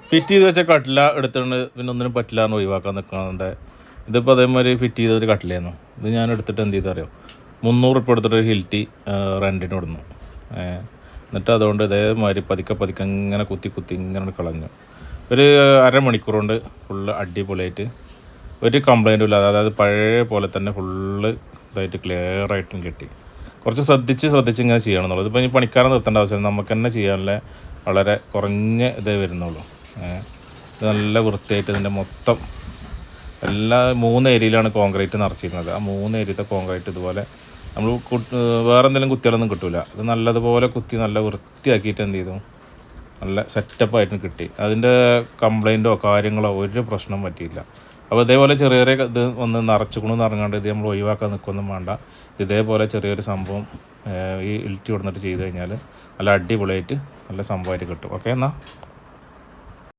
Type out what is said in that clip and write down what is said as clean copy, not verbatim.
Fit ചെയ്ത് വെച്ച കട്ടില എടുത്തിട്ട് പിന്നെ ഒന്നിനും പറ്റില്ല എന്ന് ഒഴിവാക്കാൻ നിൽക്കാറുണ്ട്. ഇതിപ്പോൾ അതേമാതിരി ഫിറ്റ് ചെയ്തൊരു കട്ടിലായിരുന്നു. ഇത് ഞാൻ എടുത്തിട്ട് എന്ത് ചെയ്തറിയോ, 300 ഉറുപ്പിക എടുത്തിട്ട് ഒരു ഹിൽറ്റി റെൻറ്റിന് കൊടുന്നു. എന്നിട്ട് അതുകൊണ്ട് ഇതേമാതിരി പതുക്കെ ഇങ്ങനെ കുത്തി ഇങ്ങനെ കളഞ്ഞു. ഒരു അരമണിക്കൂർ കൊണ്ട് ഫുള്ള് അടിപൊളിയായിട്ട് ഒരു കംപ്ലൈൻറ്റും ഇല്ലാതെ, അതായത് പഴയ പോലെ തന്നെ ഫുള്ള് ഇതായിട്ട് ക്ലിയറായിട്ടും കിട്ടി. കുറച്ച് ശ്രദ്ധിച്ച് ഇങ്ങനെ ചെയ്യണം എന്നുള്ളത്. ഇതിപ്പോൾ ഇനി പണിക്കാരെ നിർത്തേണ്ട ആവശ്യമില്ല, നമുക്ക് തന്നെ ചെയ്യാനുള്ള വളരെ കുറഞ്ഞ ഇതേ വരുന്നുള്ളൂ. ഇത് നല്ല വൃത്തിയായിട്ട് ഇതിൻ്റെ മൊത്തം എല്ലാ 3 ഏരിയയിലാണ് കോൺക്രീറ്റ് നിറച്ചിരുന്നത്. ആ 3 ഏരിയത്തെ കോൺക്രീറ്റ് ഇതുപോലെ നമ്മൾ വേറെ എന്തെങ്കിലും കുത്തിയാലൊന്നും കിട്ടില്ല. ഇത് നല്ലതുപോലെ കുത്തി നല്ല വൃത്തിയാക്കിയിട്ട് എന്ത് ചെയ്തു, നല്ല സെറ്റപ്പായിട്ടും കിട്ടി. അതിൻ്റെ കംപ്ലൈൻറ്റോ കാര്യങ്ങളോ ഒരു പ്രശ്നം പറ്റിയില്ല. അപ്പോൾ ഇതേപോലെ ചെറിയ ഇത് ഒന്ന് നിറച്ചുകൊണ്ടെന്ന് ഇറങ്ങാണ്ട് ഇത് നമ്മൾ ഒഴിവാക്കാൻ നിൽക്കൊന്നും വേണ്ട. ഇതേപോലെ ചെറിയൊരു സംഭവം ഈ ഇൽറ്റി കൊടുത്തിട്ട് ചെയ്ത് കഴിഞ്ഞാൽ നല്ല അടിപൊളിയായിട്ട് നല്ല സംഭവമായിട്ട് കിട്ടും. ഓക്കെ എന്നാൽ.